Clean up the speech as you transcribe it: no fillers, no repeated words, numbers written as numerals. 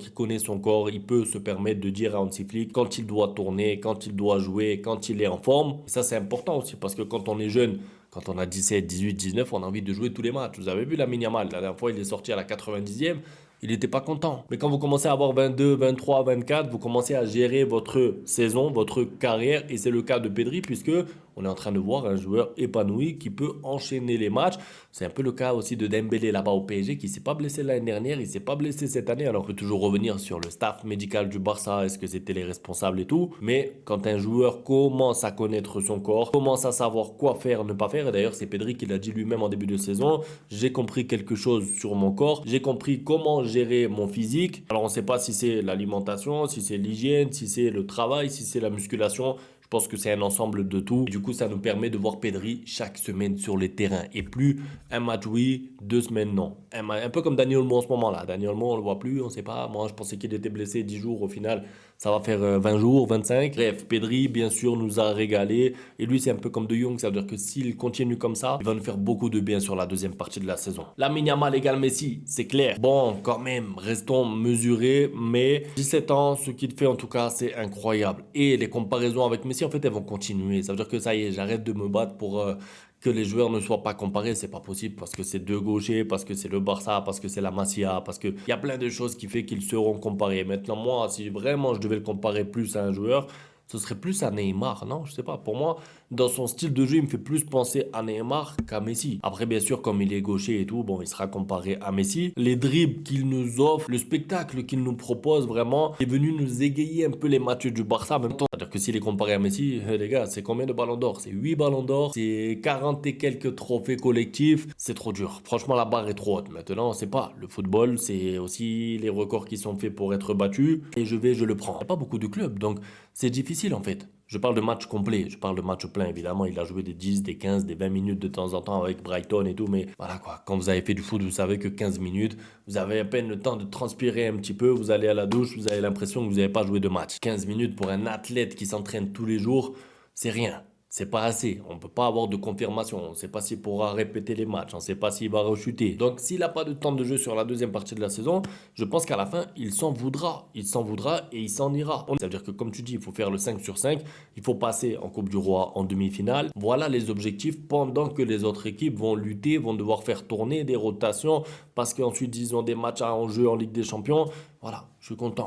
Il connaît son corps, il peut se permettre de dire à Hansi Flick quand il doit tourner, quand il doit jouer, quand il est en forme. Et ça, c'est important aussi parce que quand on est jeune, quand on a 17, 18, 19, on a envie de jouer tous les matchs. Vous avez vu Lamine Yamal, la dernière fois, il est sorti à la 90e. Il n'était pas content. Mais quand vous commencez à avoir 22, 23, 24, vous commencez à gérer votre saison, votre carrière. Et c'est le cas de Pedri, puisque on est en train de voir un joueur épanoui qui peut enchaîner les matchs. C'est un peu le cas aussi de Dembélé là-bas au PSG, qui ne s'est pas blessé l'année dernière, il ne s'est pas blessé cette année. Alors on peut toujours revenir sur le staff médical du Barça, est-ce que c'était les responsables et tout. Mais quand un joueur commence à connaître son corps, commence à savoir quoi faire, ne pas faire, et d'ailleurs c'est Pedri qui l'a dit lui-même en début de saison, j'ai compris quelque chose sur mon corps, j'ai compris comment gérer mon physique. Alors on ne sait pas si c'est l'alimentation, si c'est l'hygiène, si c'est le travail, si c'est la musculation. Je pense que c'est un ensemble de tout. Et du coup, ça nous permet de voir Pedri chaque semaine sur les terrains. Et plus un match oui, 2 semaines non. Un peu comme Daniel Olmo en ce moment-là. Daniel Olmo, on ne le voit plus, on ne sait pas. Moi, je pensais qu'il était blessé 10 jours. Au final, ça va faire 20 jours, 25. Bref, Pedri, bien sûr, nous a régalé. Et lui, c'est un peu comme De Jong. Ça veut dire que s'il continue comme ça, il va nous faire beaucoup de bien sur la deuxième partie de la saison. Lamine Yamal égale Messi, c'est clair. Bon, quand même, restons mesurés. Mais 17 ans, ce qu'il fait en tout cas, c'est incroyable. Et les comparaisons avec Messi, en fait, elles vont continuer. Ça veut dire que ça y est, j'arrête de me battre pour que les joueurs ne soient pas comparés. C'est pas possible parce que c'est deux gauchers, parce que c'est le Barça, parce que c'est la Masia, parce qu'il y a plein de choses qui fait qu'ils seront comparés. Maintenant, moi, si vraiment je devais le comparer plus à un joueur, ce serait plus à Neymar, non? Je sais pas. Pour moi, dans son style de jeu, il me fait plus penser à Neymar qu'à Messi. Après, bien sûr, comme il est gaucher et tout, bon, il sera comparé à Messi. Les dribbles qu'il nous offre, le spectacle qu'il nous propose, vraiment, est venu nous égayer un peu les matchs du Barça en même temps. C'est-à-dire que s'il est comparé à Messi, les gars, c'est combien de ballons d'or? C'est 8 ballons d'or, c'est 40 et quelques trophées collectifs. C'est trop dur. Franchement, la barre est trop haute. Maintenant, c'est pas. Le football, c'est aussi les records qui sont faits pour être battus. Et je le prends. Il n'y a pas beaucoup de clubs, donc c'est difficile en fait. Je parle de match complet, je parle de match plein évidemment. Il a joué des 10, des 15, des 20 minutes de temps en temps avec Brighton et tout. Mais voilà quoi, quand vous avez fait du foot, vous savez que 15 minutes, vous avez à peine le temps de transpirer un petit peu. Vous allez à la douche, vous avez l'impression que vous n'avez pas joué de match. 15 minutes pour un athlète qui s'entraîne tous les jours, c'est rien. C'est pas assez. On ne peut pas avoir de confirmation. On ne sait pas s'il pourra répéter les matchs. On ne sait pas s'il va rechuter. Donc, s'il n'a pas de temps de jeu sur la deuxième partie de la saison, je pense qu'à la fin, il s'en voudra. Il s'en voudra et il s'en ira. Ça veut dire que, comme tu dis, il faut faire le 5 sur 5. Il faut passer en Coupe du Roi en demi-finale. Voilà les objectifs pendant que les autres équipes vont lutter, vont devoir faire tourner des rotations parce qu'ensuite, ils ont des matchs en jeu en Ligue des Champions. Voilà, je suis content.